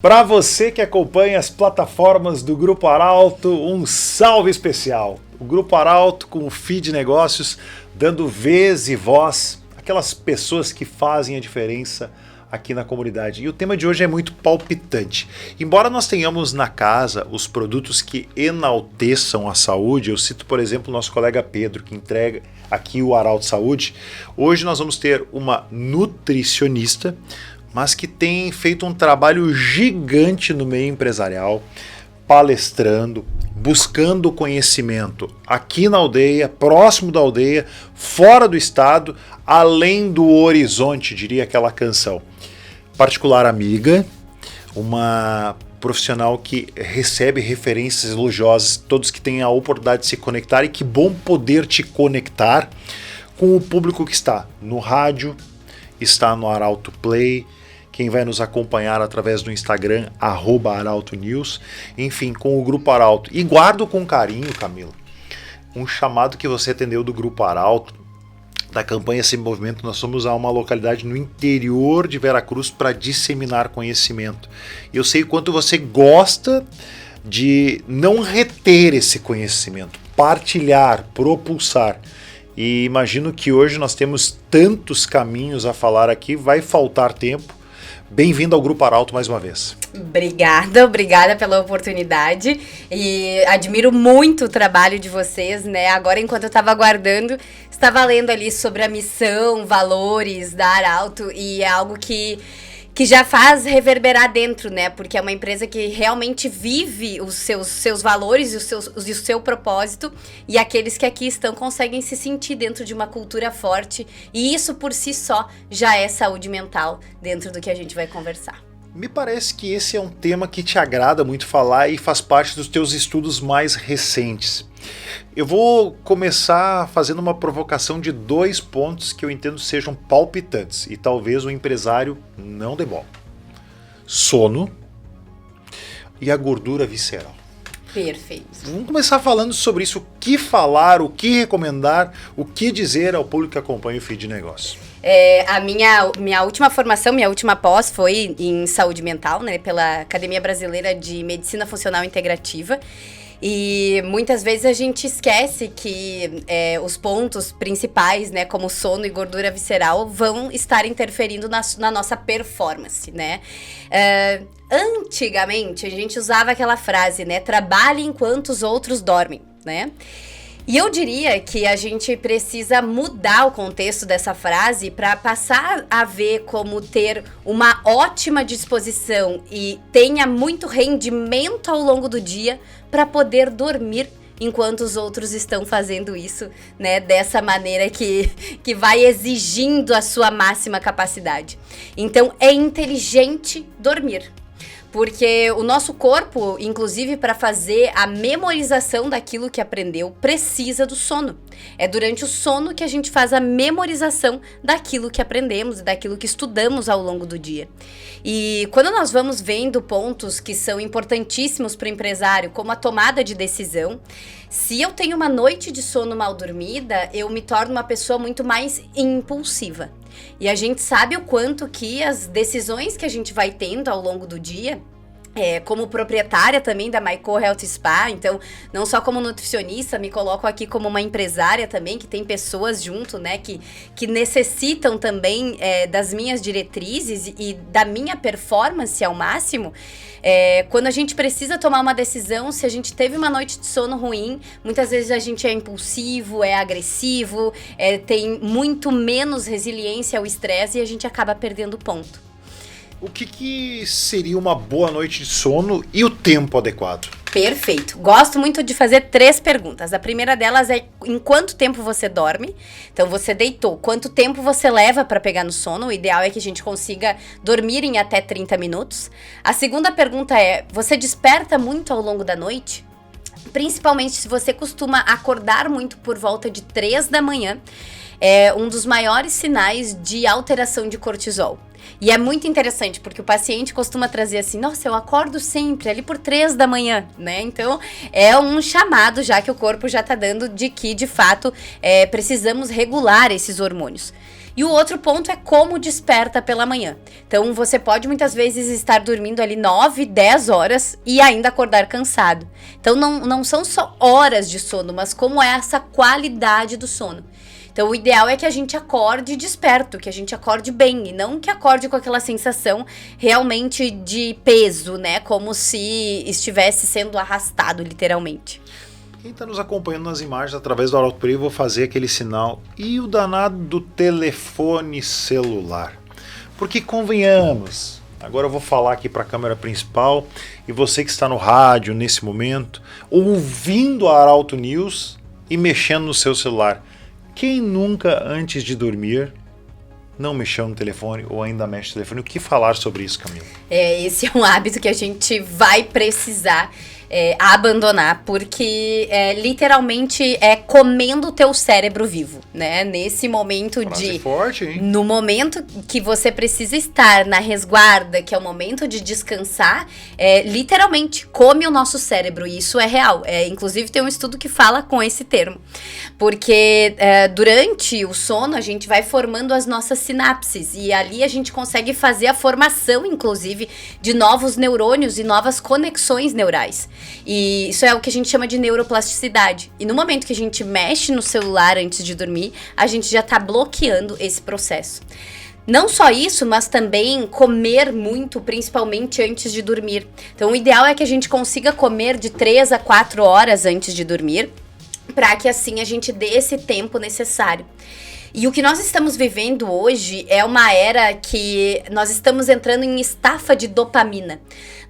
Para você que acompanha as plataformas do Grupo Arauto, um salve especial. O Grupo Arauto com o Feed Negócios dando vez e voz àquelas pessoas que fazem a diferença aqui na comunidade. E o tema de hoje é muito palpitante. Embora nós tenhamos na casa os produtos que enalteçam a saúde, eu cito, por exemplo, o nosso colega Pedro, que entrega aqui o Arauto Saúde. Hoje nós vamos ter uma nutricionista, mas que tem feito um trabalho gigante no meio empresarial, palestrando, buscando conhecimento aqui na aldeia, próximo da aldeia, fora do estado, além do horizonte, diria aquela canção. Particular amiga, uma profissional que recebe referências elogiosas, todos que têm a oportunidade de se conectar, e que bom poder te conectar com o público que está no rádio, está no Arauto Play, quem vai nos acompanhar através do Instagram, @ArautoNews, enfim, com o Grupo Arauto. E guardo com carinho, Camila, um chamado que você atendeu do Grupo Arauto, da campanha Sem Movimento. Nós fomos a uma localidade no interior de Veracruz para disseminar conhecimento. Eu sei o quanto você gosta de não reter esse conhecimento, partilhar, propulsar. E imagino que hoje nós temos tantos caminhos a falar aqui, vai faltar tempo. Bem-vindo ao Grupo Arauto mais uma vez. Obrigada pela oportunidade e admiro muito o trabalho de vocês, né? Agora, enquanto eu estava aguardando, estava lendo ali sobre a missão, valores da Arauto, e é algo que já faz reverberar dentro, né? Porque é uma empresa que realmente vive os seus valores e o seu propósito, e aqueles que aqui estão conseguem se sentir dentro de uma cultura forte, e isso por si só já é saúde mental dentro do que a gente vai conversar. Me parece que esse é um tema que te agrada muito falar e faz parte dos teus estudos mais recentes. Eu vou começar fazendo uma provocação de 2 pontos que eu entendo sejam palpitantes e talvez o empresário não dê bola: sono e a gordura visceral. Perfeito. Vamos começar falando sobre isso. O que falar, o que recomendar, o que dizer ao público que acompanha o Feed de Negócio. A minha última formação, minha última pós foi em saúde mental, né, pela Academia Brasileira de Medicina Funcional Integrativa. E muitas vezes a gente esquece que os pontos principais, né, como sono e gordura visceral, vão estar interferindo na nossa performance, né? Antigamente a gente usava aquela frase, né, trabalhe enquanto os outros dormem, né? E eu diria que a gente precisa mudar o contexto dessa frase para passar a ver como ter uma ótima disposição e tenha muito rendimento ao longo do dia para poder dormir enquanto os outros estão fazendo isso, né, dessa maneira que vai exigindo a sua máxima capacidade. Então, é inteligente dormir. Porque o nosso corpo, inclusive para fazer a memorização daquilo que aprendeu, precisa do sono. É durante o sono que a gente faz a memorização daquilo que aprendemos, daquilo que estudamos ao longo do dia. E quando nós vamos vendo pontos que são importantíssimos para o empresário, como a tomada de decisão, se eu tenho uma noite de sono mal dormida, eu me torno uma pessoa muito mais impulsiva. E a gente sabe o quanto que as decisões que a gente vai tendo ao longo do dia, como proprietária também da Maicô Health Spa, então não só como nutricionista, me coloco aqui como uma empresária também, que tem pessoas junto, né, que necessitam também das minhas diretrizes e da minha performance ao máximo. Quando a gente precisa tomar uma decisão, se a gente teve uma noite de sono ruim, muitas vezes a gente é impulsivo, é agressivo, tem muito menos resiliência ao estresse e a gente acaba perdendo ponto. O que seria uma boa noite de sono e o tempo adequado? Perfeito. Gosto muito de fazer 3 perguntas. A primeira delas é em quanto tempo você dorme. Então, você deitou, quanto tempo você leva para pegar no sono? O ideal é que a gente consiga dormir em até 30 minutos. A segunda pergunta é, você desperta muito ao longo da noite? Principalmente se você costuma acordar muito por volta de 3 da manhã, é um dos maiores sinais de alteração de cortisol. E é muito interessante, porque o paciente costuma trazer assim, nossa, eu acordo sempre, ali por 3 da manhã, né? Então, é um chamado já que o corpo já tá dando de que, de fato, precisamos regular esses hormônios. E o outro ponto é como desperta pela manhã. Então, você pode muitas vezes estar dormindo ali 9, 10 horas e ainda acordar cansado. Então, não são só horas de sono, mas como é essa qualidade do sono. Então, o ideal é que a gente acorde desperto, que a gente acorde bem, e não que acorde com aquela sensação realmente de peso, né? Como se estivesse sendo arrastado, literalmente. Quem está nos acompanhando nas imagens através do Arauto Play, eu vou fazer aquele sinal. E o danado do telefone celular? Porque convenhamos, agora eu vou falar aqui para a câmera principal, e você que está no rádio nesse momento, ouvindo a Arauto News e mexendo no seu celular. Quem nunca, antes de dormir, não mexeu no telefone ou ainda mexe no telefone? O que falar sobre isso, Camila? Esse é um hábito que a gente vai precisar abandonar, porque literalmente é comendo o teu cérebro vivo, né? Nesse momento Frase forte, hein? No momento que você precisa estar na resguarda, que é o momento de descansar, literalmente come o nosso cérebro, e isso é real. Inclusive tem um estudo que fala com esse termo, porque durante o sono a gente vai formando as nossas sinapses, e ali a gente consegue fazer a formação, inclusive, de novos neurônios e novas conexões neurais. E isso é o que a gente chama de neuroplasticidade. E no momento que a gente mexe no celular antes de dormir, a gente já está bloqueando esse processo. Não só isso, mas também comer muito, principalmente antes de dormir. Então, o ideal é que a gente consiga comer de 3 a 4 horas antes de dormir, para que assim a gente dê esse tempo necessário. E o que nós estamos vivendo hoje é uma era que nós estamos entrando em estafa de dopamina.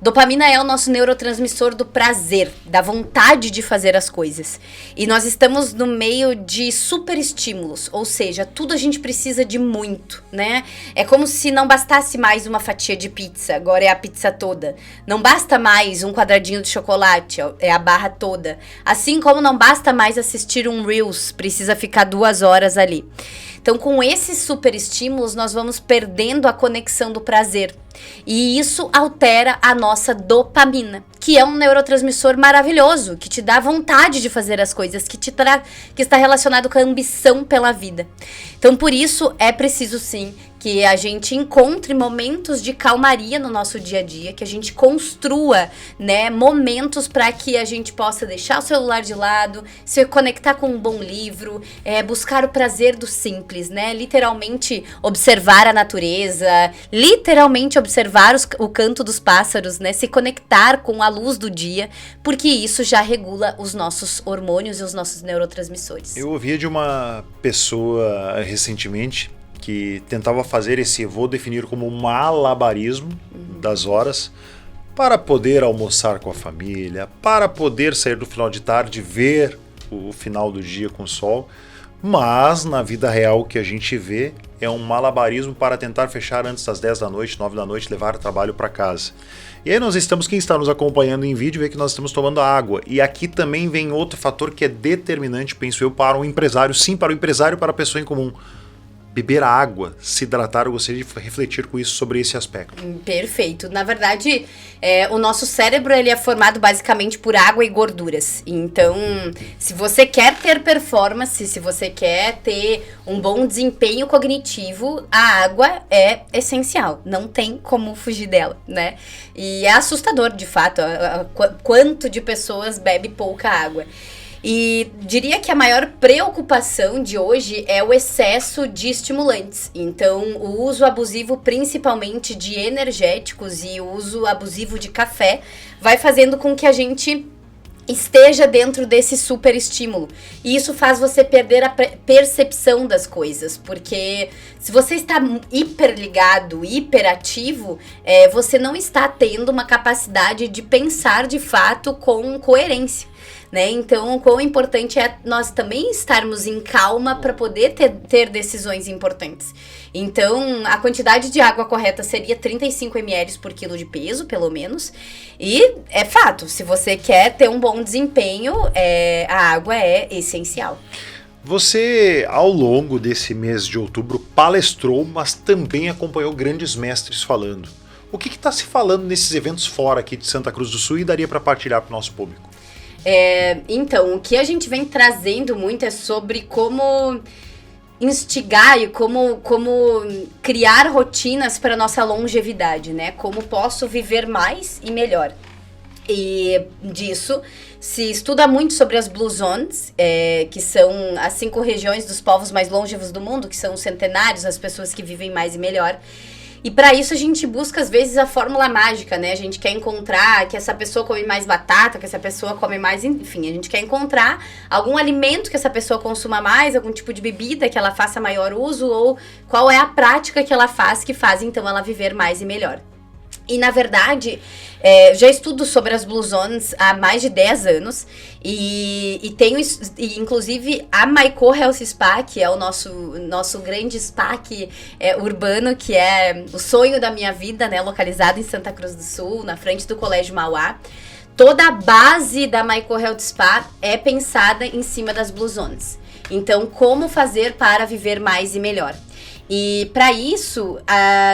Dopamina é o nosso neurotransmissor do prazer, da vontade de fazer as coisas. E nós estamos no meio de superestímulos, ou seja, tudo a gente precisa de muito, né? É como se não bastasse mais uma fatia de pizza, agora é a pizza toda. Não basta mais um quadradinho de chocolate, é a barra toda. Assim como não basta mais assistir um Reels, precisa ficar 2 horas ali. Então, com esses superestímulos, nós vamos perdendo a conexão do prazer. E isso altera a nossa dopamina, que é um neurotransmissor maravilhoso, que te dá vontade de fazer as coisas, que está relacionado com a ambição pela vida. Então, por isso, é preciso sim que a gente encontre momentos de calmaria no nosso dia a dia, que a gente construa, né, momentos para que a gente possa deixar o celular de lado, se conectar com um bom livro, buscar o prazer do simples, né, literalmente observar a natureza, literalmente observar o canto dos pássaros, né, se conectar com a luz do dia, porque isso já regula os nossos hormônios e os nossos neurotransmissores. Eu ouvi de uma pessoa recentemente que tentava fazer esse, vou definir como um malabarismo das horas, para poder almoçar com a família, para poder sair do final de tarde, ver o final do dia com o sol, mas na vida real o que a gente vê é um malabarismo para tentar fechar antes das 10 da noite, 9 da noite, levar o trabalho para casa. E aí quem está nos acompanhando em vídeo vê que nós estamos tomando água. E aqui também vem outro fator que é determinante, penso eu, para um empresário, sim, para o empresário e para a pessoa em comum. Beber água, se hidratar, eu gostaria de refletir com isso sobre esse aspecto. Perfeito. Na verdade, o nosso cérebro ele é formado basicamente por água e gorduras. Então, se você quer ter performance, se você quer ter um bom desempenho cognitivo, a água é essencial. Não tem como fugir dela, né? E é assustador, de fato, quanto de pessoas bebe pouca água. E diria que a maior preocupação de hoje é o excesso de estimulantes. Então, o uso abusivo principalmente de energéticos e o uso abusivo de café vai fazendo com que a gente esteja dentro desse super estímulo. E isso faz você perder a percepção das coisas, porque se você está hiperligado, hiperativo, você não está tendo uma capacidade de pensar de fato com coerência. Né? Então, o quão importante é nós também estarmos em calma para poder ter decisões importantes. Então, a quantidade de água correta seria 35 ml por quilo de peso, pelo menos. E é fato, se você quer ter um bom desempenho, a água é essencial. Você, ao longo desse mês de outubro, palestrou, mas também acompanhou grandes mestres falando. O que está se falando nesses eventos fora aqui de Santa Cruz do Sul e daria para partilhar para o nosso público? Então, o que a gente vem trazendo muito é sobre como instigar e como criar rotinas para nossa longevidade, né? Como posso viver mais e melhor. E disso se estuda muito sobre as Blue Zones, que são as 5 regiões dos povos mais longevos do mundo, que são os centenários, as pessoas que vivem mais e melhor. E para isso a gente busca, às vezes, a fórmula mágica, né? A gente quer encontrar que essa pessoa come mais batata, que essa pessoa come mais... Enfim, a gente quer encontrar algum alimento que essa pessoa consuma mais, algum tipo de bebida que ela faça maior uso, ou qual é a prática que ela faz, que faz, então, ela viver mais e melhor. E, na verdade, já estudo sobre as Blue Zones há mais de 10 anos. E tenho, inclusive, a Maicô Health Spa, que é o nosso grande spa urbano, que é o sonho da minha vida, né? Localizado em Santa Cruz do Sul, na frente do Colégio Mauá. Toda a base da Maicô Health Spa é pensada em cima das Blue Zones. Então, como fazer para viver mais e melhor? E para isso,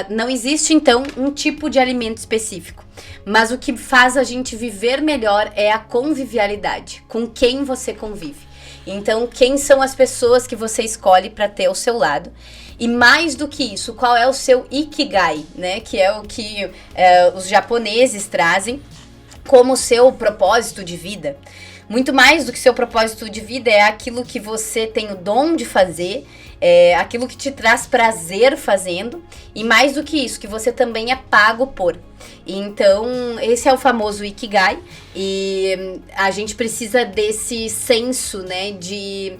não existe então um tipo de alimento específico. Mas o que faz a gente viver melhor é a convivialidade, com quem você convive. Então, quem são as pessoas que você escolhe para ter ao seu lado? E mais do que isso, qual é o seu Ikigai, né? Que é o que os japoneses trazem como seu propósito de vida. Muito mais do que seu propósito de vida é aquilo que você tem o dom de fazer, aquilo que te traz prazer fazendo, e mais do que isso, que você também é pago por. Então, esse é o famoso Ikigai, e a gente precisa desse senso, né, de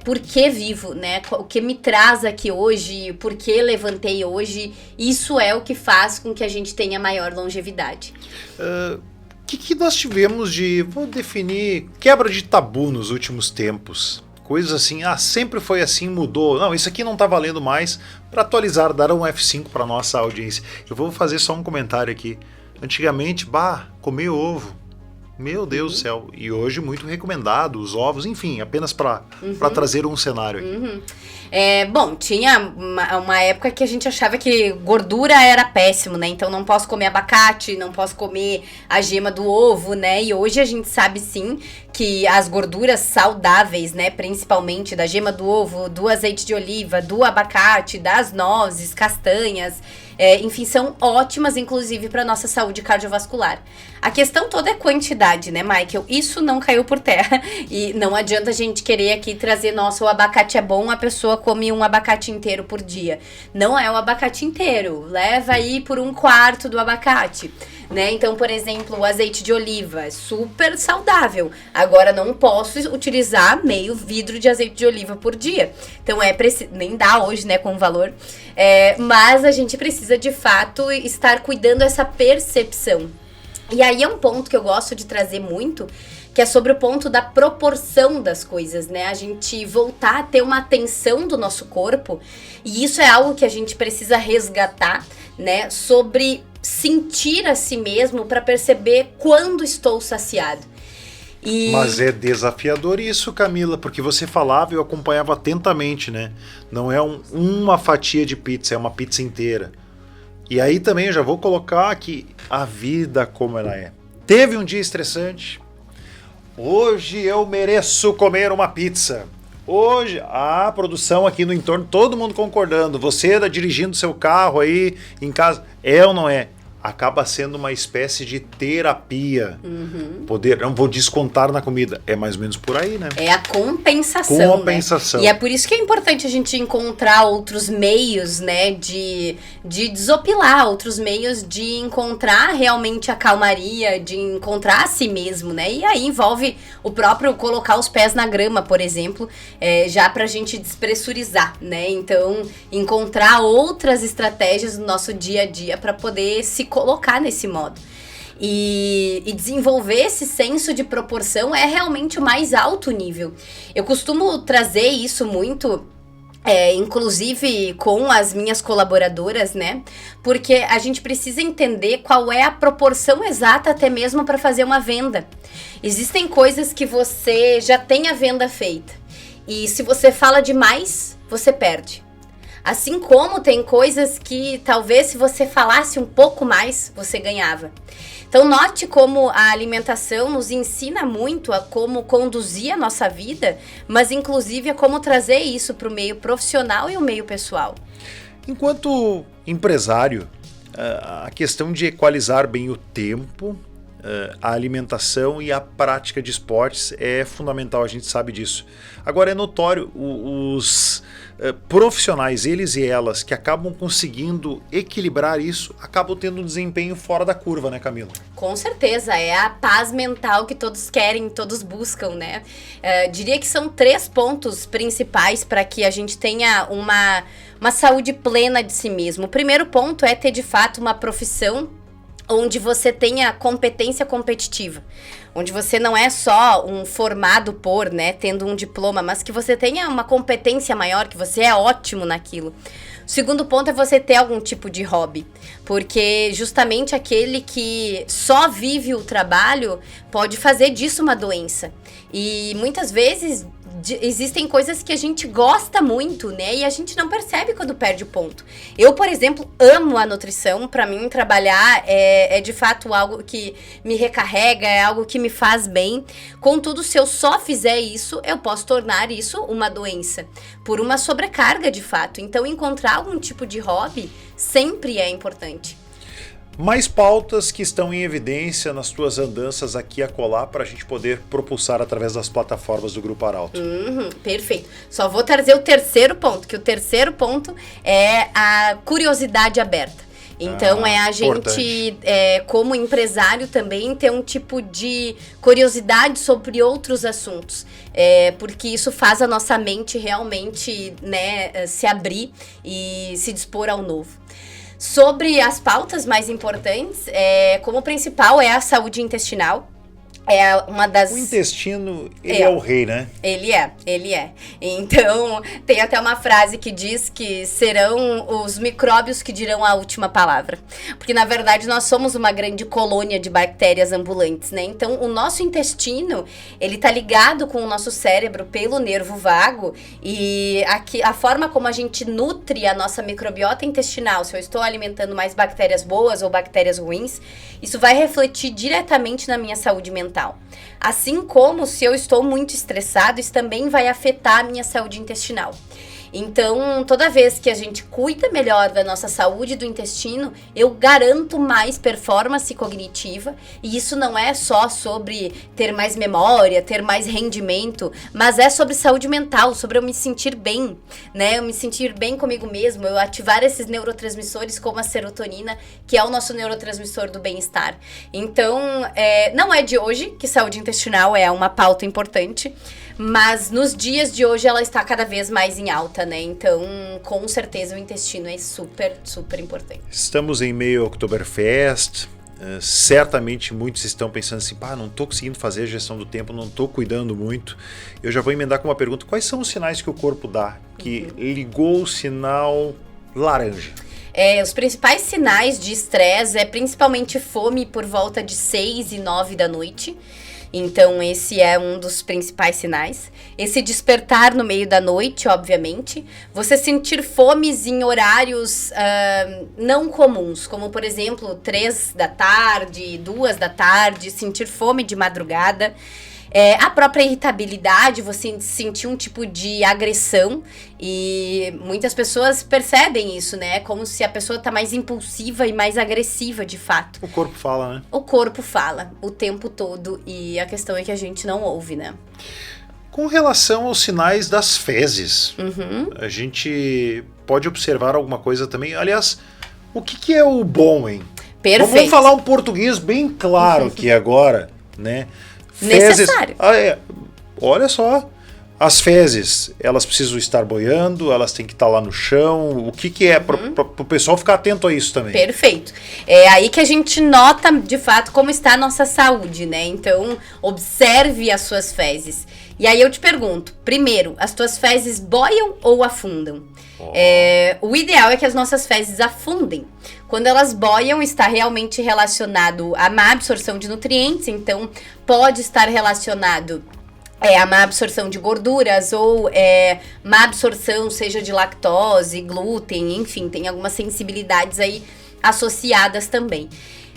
por que vivo, né, o que me traz aqui hoje, por que levantei hoje. Isso é o que faz com que a gente tenha maior longevidade. O que nós tivemos vou definir, quebra de tabu nos últimos tempos? Coisas assim, sempre foi assim, mudou. Não, isso aqui não tá valendo mais. Para atualizar, dar um F5 para nossa audiência. Eu vou fazer só um comentário aqui. Antigamente, comer ovo. Meu Deus do céu. E hoje muito recomendado, os ovos, enfim, apenas para trazer um cenário aqui. Bom, tinha uma época que a gente achava que gordura era péssimo, né? Então não posso comer abacate, não posso comer a gema do ovo, né? E hoje a gente sabe sim que as gorduras saudáveis, né? Principalmente da gema do ovo, do azeite de oliva, do abacate, das nozes, castanhas, enfim, são ótimas, inclusive, para nossa saúde cardiovascular. A questão toda é quantidade, né, Michael? Isso não caiu por terra. E não adianta a gente querer aqui trazer, nossa, o abacate é bom, a pessoa come um abacate inteiro por dia. Não é o abacate inteiro. Leva aí por 1/4 do abacate, né? Então, por exemplo, o azeite de oliva é super saudável. Agora, não posso utilizar meio vidro de azeite de oliva por dia. Então, nem dá hoje, né, com o valor. Mas a gente precisa, de fato, estar cuidando dessa percepção. E aí é um ponto que eu gosto de trazer muito, que é sobre o ponto da proporção das coisas, né? A gente voltar a ter uma atenção do nosso corpo, e isso é algo que a gente precisa resgatar, né? Sobre sentir a si mesmo para perceber quando estou saciado. Mas é desafiador isso, Camila, porque você falava e eu acompanhava atentamente, né? Não é uma fatia de pizza, é uma pizza inteira. E aí também eu já vou colocar aqui a vida como ela é. Teve um dia estressante. Hoje eu mereço comer uma pizza. Hoje, a produção aqui no entorno, todo mundo concordando. Você dirigindo seu carro aí em casa, é ou não é? Acaba sendo uma espécie de terapia. Não vou descontar na comida. É mais ou menos por aí, né? É a compensação, compensação. Né? E é por isso que é importante a gente encontrar outros meios, né? De desopilar, outros meios de encontrar realmente a calmaria, de encontrar a si mesmo, né? E aí envolve o próprio colocar os pés na grama, por exemplo, já pra gente despressurizar, né? Então, encontrar outras estratégias no nosso dia a dia para poder se colocar nesse modo. E desenvolver esse senso de proporção é realmente o mais alto nível. Eu costumo trazer isso muito, inclusive com as minhas colaboradoras, né? Porque a gente precisa entender qual é a proporção exata até mesmo para fazer uma venda. Existem coisas que você já tem a venda feita. E se você fala demais, você perde. Assim como tem coisas que talvez se você falasse um pouco mais, você ganhava. Então, note como a alimentação nos ensina muito a como conduzir a nossa vida, mas inclusive a como trazer isso para o meio profissional e o meio pessoal. Enquanto empresário, a questão de equalizar bem o tempo, a alimentação e a prática de esportes é fundamental, a gente sabe disso. Agora é notório, os profissionais, eles e elas, que acabam conseguindo equilibrar isso, acabam tendo um desempenho fora da curva, né, Camila? Com certeza, é a paz mental que todos querem, todos buscam, né? Diria que são 3 pontos principais para que a gente tenha uma saúde plena de si mesmo. O primeiro ponto é ter, de fato, uma profissão onde você tenha competência competitiva, onde você não é só um formado por, né, tendo um diploma, mas que você tenha uma competência maior, que você é ótimo naquilo. O segundo ponto é você ter algum tipo de hobby, porque justamente aquele que só vive o trabalho pode fazer disso uma doença. E muitas vezes existem coisas que a gente gosta muito, né? E a gente não percebe quando perde o ponto. Eu, por exemplo, amo a nutrição. Para mim, trabalhar é de fato algo que me recarrega, é algo que me faz bem. Contudo, se eu só fizer isso, eu posso tornar isso uma doença, por uma sobrecarga, de fato. Então, encontrar algum tipo de hobby sempre é importante. Mais pautas que estão em evidência nas tuas andanças aqui e acolá para a gente poder propulsar através das plataformas do Grupo Arauto. Perfeito. Só vou trazer o terceiro ponto, que o terceiro ponto é a curiosidade aberta. Então, é a gente, como empresário também, ter um tipo de curiosidade sobre outros assuntos. Porque isso faz a nossa mente realmente, né, se abrir e se dispor ao novo. Sobre as pautas mais importantes, como principal é a saúde intestinal. É uma das... O intestino, ele é o rei, né? Ele é. Então, tem até uma frase que diz que serão os micróbios que dirão a última palavra. Porque, na verdade, nós somos uma grande colônia de bactérias ambulantes, né? Então, o nosso intestino, ele tá ligado com o nosso cérebro pelo nervo vago. E a forma como a gente nutre a nossa microbiota intestinal, se eu estou alimentando mais bactérias boas ou bactérias ruins, isso vai refletir diretamente na minha saúde mental. Assim como se eu estou muito estressado, isso também vai afetar a minha saúde intestinal. Então, toda vez que a gente cuida melhor da nossa saúde do intestino, eu garanto mais performance cognitiva. E isso não é só sobre ter mais memória, ter mais rendimento, mas é sobre saúde mental, sobre eu me sentir bem, né? Eu me sentir bem comigo mesmo, eu ativar esses neurotransmissores como a serotonina, que é o nosso neurotransmissor do bem-estar. Então, não é de hoje que saúde intestinal é uma pauta importante, mas nos dias de hoje ela está cada vez mais em alta, né? Então, com certeza o intestino é super, super importante. Estamos em meio ao Oktoberfest. Certamente muitos estão pensando assim, não estou conseguindo fazer a gestão do tempo, não estou cuidando muito. Eu já vou emendar com uma pergunta: quais são os sinais que o corpo dá que ligou o sinal laranja? Os principais sinais de estresse é principalmente fome por volta de 6 e 9 da noite. Então, esse é um dos principais sinais. Esse despertar no meio da noite, obviamente. Você sentir fomes em horários não comuns, como, por exemplo, 3 da tarde, 2 da tarde, sentir fome de madrugada. A própria irritabilidade, você sentir um tipo de agressão, e muitas pessoas percebem isso, né? Como se a pessoa tá mais impulsiva e mais agressiva, de fato. O corpo fala, né? O corpo fala o tempo todo, e a questão é que a gente não ouve, né? Com relação aos sinais das fezes, a gente pode observar alguma coisa também. Aliás, o que é o bom, hein? Perfeito. Vamos falar um português bem claro aqui agora, né? Fezes, necessário. Olha só, as fezes, elas precisam estar boiando, elas têm que estar lá no chão. O que é para o pessoal ficar atento a isso também? Perfeito. É aí que a gente nota de fato como está a nossa saúde, né? Então, observe as suas fezes. E aí eu te pergunto, primeiro, as tuas fezes boiam ou afundam? O ideal é que as nossas fezes afundem. Quando elas boiam, está realmente relacionado a má absorção de nutrientes, então pode estar relacionado a má absorção de gorduras ou má absorção, seja de lactose, glúten, enfim, tem algumas sensibilidades aí associadas também.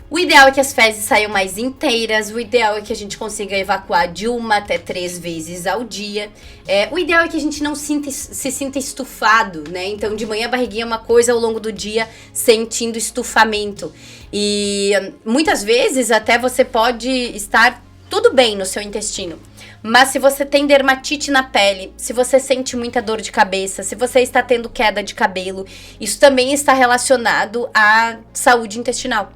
O ideal é que as fezes saiam mais inteiras, o ideal é que a gente consiga evacuar de 1 até 3 vezes ao dia. O ideal é que a gente não se sinta estufado, né? Então, de manhã a barriguinha é uma coisa, ao longo do dia sentindo estufamento. E muitas vezes até você pode estar tudo bem no seu intestino. Mas se você tem dermatite na pele, se você sente muita dor de cabeça, se você está tendo queda de cabelo, isso também está relacionado à saúde intestinal.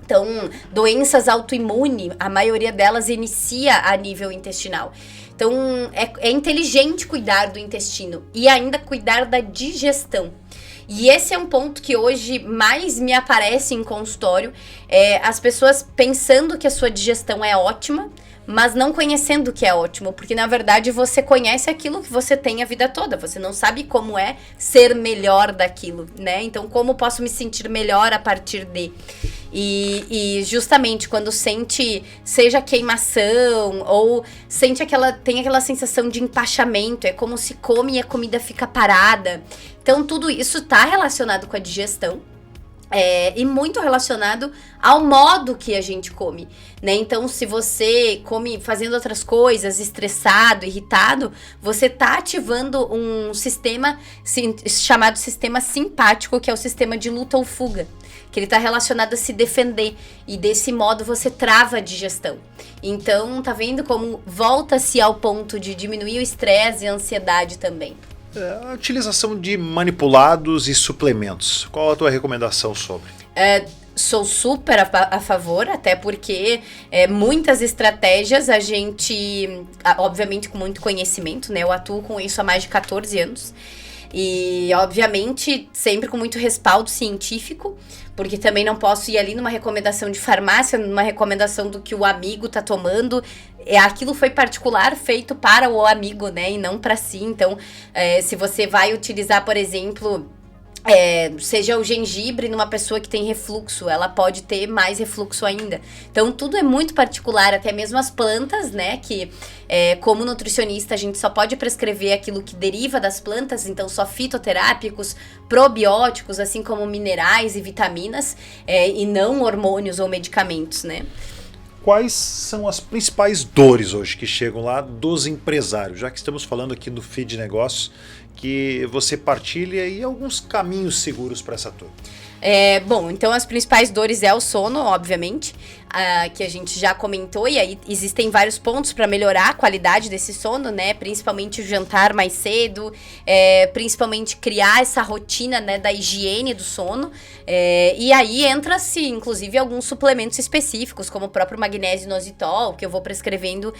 Então, doenças autoimunes, a maioria delas inicia a nível intestinal. Então, é inteligente cuidar do intestino e ainda cuidar da digestão. E esse é um ponto que hoje mais me aparece em consultório, as pessoas pensando que a sua digestão é ótima, mas não conhecendo o que é ótimo, porque na verdade você conhece aquilo que você tem a vida toda, você não sabe como é ser melhor daquilo, né? Então, como posso me sentir melhor a partir de... E justamente quando sente, seja queimação, ou tem aquela sensação de empachamento, é como se come e a comida fica parada. Então, tudo isso está relacionado com a digestão. E muito relacionado ao modo que a gente come, né? Então, se você come fazendo outras coisas, estressado, irritado, você tá ativando um sistema chamado sistema simpático, que é o sistema de luta ou fuga, que ele tá relacionado a se defender, e desse modo você trava a digestão. Então, tá vendo como volta-se ao ponto de diminuir o estresse e a ansiedade também. A utilização de manipulados e suplementos. Qual a tua recomendação sobre? Sou super a favor, até porque muitas estratégias a gente, obviamente com muito conhecimento, né? Eu atuo com isso há mais de 14 anos. E, obviamente, sempre com muito respaldo científico, porque também não posso ir ali numa recomendação de farmácia, numa recomendação do que o amigo tá tomando. Aquilo foi particular, feito para o amigo, né, e não para si. Então, se você vai utilizar, por exemplo... seja o gengibre numa pessoa que tem refluxo, ela pode ter mais refluxo ainda. Então, tudo é muito particular, até mesmo as plantas, né, que como nutricionista a gente só pode prescrever aquilo que deriva das plantas, então só fitoterápicos, probióticos, assim como minerais e vitaminas, e não hormônios ou medicamentos, né. Quais são as principais dores hoje que chegam lá dos empresários? Já que estamos falando aqui do Feed Negócios, que você partilha e alguns caminhos seguros para essa turma. Bom, então as principais dores é o sono, obviamente, que a gente já comentou, e aí existem vários pontos para melhorar a qualidade desse sono, né? Principalmente o jantar mais cedo, principalmente criar essa rotina, né, da higiene do sono, e aí entra-se, inclusive, alguns suplementos específicos, como o próprio magnésio inositol, que eu vou prescrevendo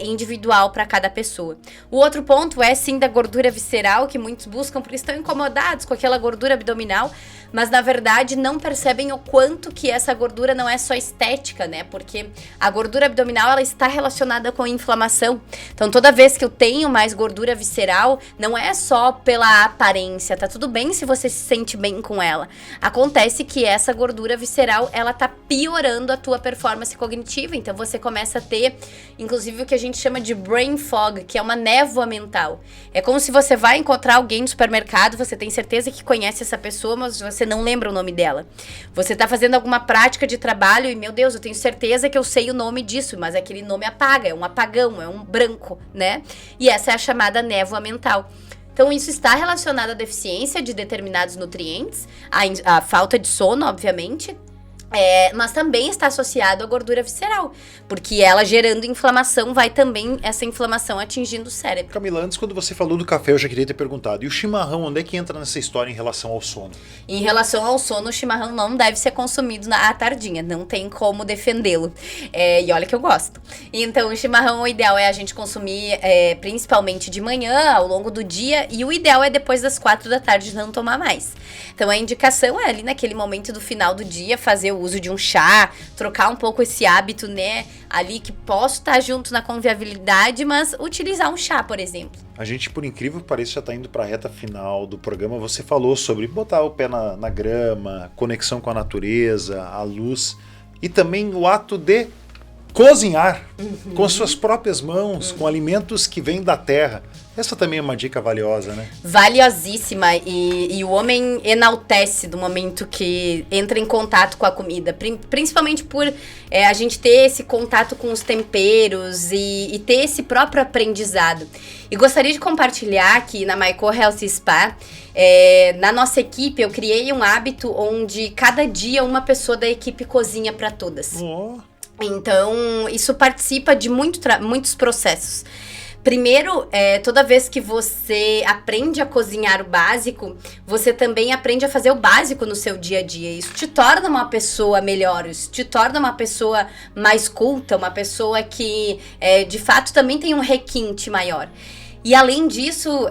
individual para cada pessoa. O outro ponto é, sim, da gordura visceral, que muitos buscam porque estão incomodados com aquela gordura abdominal, mas na verdade não percebem o quanto que essa gordura não é só estética, né? Porque a gordura abdominal, ela está relacionada com a inflamação. Então, toda vez que eu tenho mais gordura visceral, não é só pela aparência, tá tudo bem se você se sente bem com ela. Acontece que essa gordura visceral, ela tá piorando a tua performance cognitiva, então você começa a ter, inclusive, o que a gente chama de brain fog, que é uma névoa mental. É como se você vai encontrar alguém no supermercado, você tem certeza que conhece essa pessoa, mas você não lembra o nome dela. Você tá fazendo alguma prática de trabalho e, meu Deus, eu tenho certeza que eu sei o nome disso, mas aquele nome apaga, é um apagão, é um branco, né? E essa é a chamada névoa mental. Então, isso está relacionado à deficiência de determinados nutrientes, à falta de sono, obviamente, mas também está associado à gordura visceral, porque ela gerando inflamação, vai também essa inflamação atingindo o cérebro. Camila, antes, quando você falou do café, eu já queria ter perguntado, e o chimarrão, onde é que entra nessa história em relação ao sono? Em relação ao sono, o chimarrão não deve ser consumido à tardinha, não tem como defendê-lo, e olha que eu gosto. Então, o chimarrão, o ideal é a gente consumir principalmente de manhã, ao longo do dia, e o ideal é depois das 4 da tarde não tomar mais. Então, a indicação é ali naquele momento do final do dia, fazer o uso de um chá, trocar um pouco esse hábito, né, ali que posso estar junto na convivialidade, mas utilizar um chá, por exemplo. A gente, por incrível que pareça, já está indo para a reta final do programa. Você falou sobre botar o pé na grama, conexão com a natureza, a luz, e também o ato de cozinhar com suas próprias mãos, com alimentos que vêm da terra. Essa também é uma dica valiosa, né? Valiosíssima, e o homem enaltece do momento que entra em contato com a comida, principalmente por a gente ter esse contato com os temperos e ter esse próprio aprendizado. E gostaria de compartilhar que na Maicô Health Spa, na nossa equipe, eu criei um hábito onde cada dia uma pessoa da equipe cozinha para todas. Então, isso participa de muitos processos. Primeiro, toda vez que você aprende a cozinhar o básico, você também aprende a fazer o básico no seu dia a dia. Isso te torna uma pessoa melhor, isso te torna uma pessoa mais culta, uma pessoa que, de fato, também tem um requinte maior. E além disso,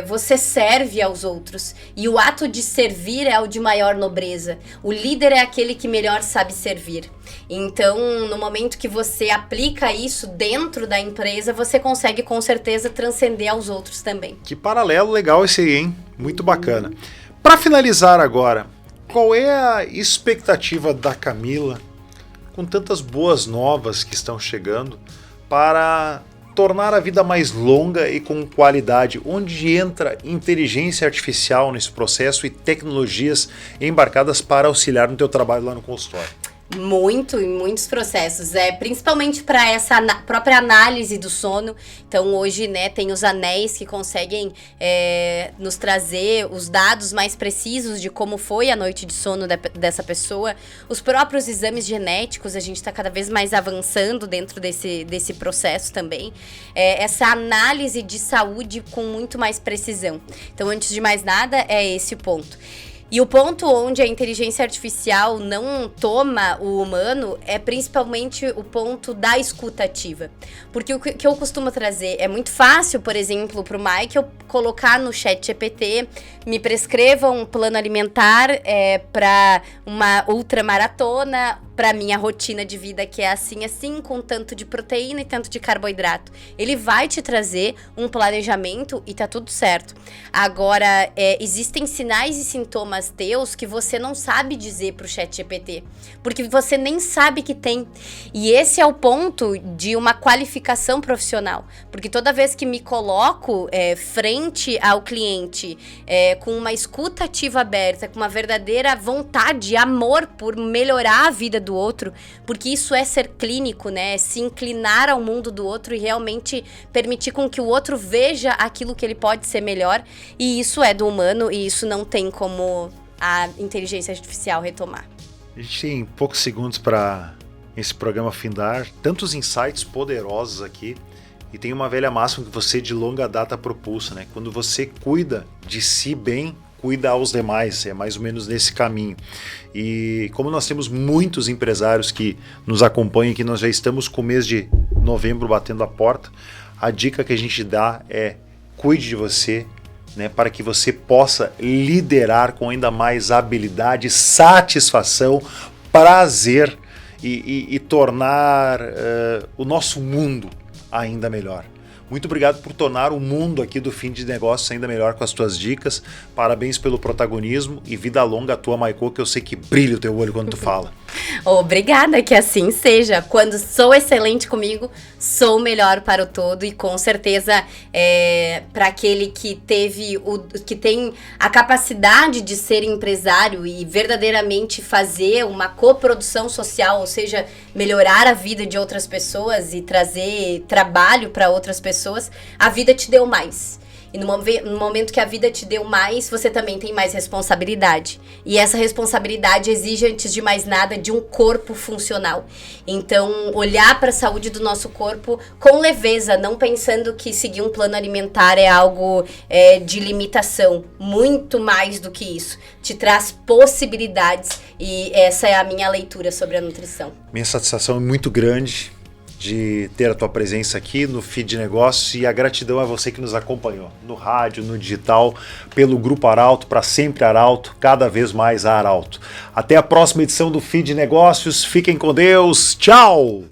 você serve aos outros. E o ato de servir é o de maior nobreza. O líder é aquele que melhor sabe servir. Então, no momento que você aplica isso dentro da empresa, você consegue com certeza transcender aos outros também. Que paralelo legal esse aí, hein? Muito bacana. Para finalizar agora, qual é a expectativa da Camila, com tantas boas novas que estão chegando, para tornar a vida mais longa e com qualidade, onde entra inteligência artificial nesse processo e tecnologias embarcadas para auxiliar no teu trabalho lá no consultório? Em muitos processos, principalmente para essa própria análise do sono. Então hoje, né, tem os anéis que conseguem nos trazer os dados mais precisos de como foi a noite de sono dessa pessoa. Os próprios exames genéticos, a gente está cada vez mais avançando dentro desse processo também. Essa análise de saúde com muito mais precisão. Então, antes de mais nada, é esse o ponto. E o ponto onde a inteligência artificial não toma o humano é principalmente o ponto da escuta ativa. Porque o que eu costumo trazer é muito fácil, por exemplo, para o Mike, eu colocar no ChatGPT, me prescreva um plano alimentar para uma ultramaratona, para minha rotina de vida que é assim, com tanto de proteína e tanto de carboidrato. Ele vai te trazer um planejamento e tá tudo certo. Agora, existem sinais e sintomas teus que você não sabe dizer pro ChatGPT, porque você nem sabe que tem. E esse é o ponto de uma qualificação profissional, porque toda vez que me coloco frente ao cliente, com uma escuta ativa aberta, com uma verdadeira vontade, amor por melhorar a vida do outro, porque isso é ser clínico, né? É se inclinar ao mundo do outro e realmente permitir com que o outro veja aquilo que ele pode ser melhor, e isso é do humano, e isso não tem como a inteligência artificial retomar. A gente tem poucos segundos para esse programa findar, tantos insights poderosos aqui, e tem uma velha máxima que você de longa data propulsa, né? Quando você cuida de si bem, cuida aos demais, é mais ou menos nesse caminho. E como nós temos muitos empresários que nos acompanham, que nós já estamos com o mês de novembro batendo a porta, a dica que a gente dá é: cuide de você, né, para que você possa liderar com ainda mais habilidade, satisfação, prazer e tornar o nosso mundo ainda melhor. Muito obrigado por tornar o mundo aqui do Fim de Negócios ainda melhor com as tuas dicas. Parabéns pelo protagonismo e vida longa a tua, Maicô, que eu sei que brilha o teu olho quando tu fala. Obrigada, que assim seja. Quando sou excelente comigo, sou melhor para o todo, e com certeza para aquele que tem a capacidade de ser empresário e verdadeiramente fazer uma coprodução social, ou seja, melhorar a vida de outras pessoas e trazer trabalho para outras pessoas, a vida te deu mais. E no momento que a vida te deu mais, você também tem mais responsabilidade. E essa responsabilidade exige, antes de mais nada, de um corpo funcional. Então, olhar para a saúde do nosso corpo com leveza, não pensando que seguir um plano alimentar é algo de limitação. Muito mais do que isso. Te traz possibilidades, e essa é a minha leitura sobre a nutrição. Minha satisfação é muito grande de ter a tua presença aqui no Feed de Negócios, e a gratidão a você que nos acompanhou no rádio, no digital, pelo Grupo Arauto, para sempre Arauto, cada vez mais Arauto. Até a próxima edição do Feed de Negócios, fiquem com Deus, tchau!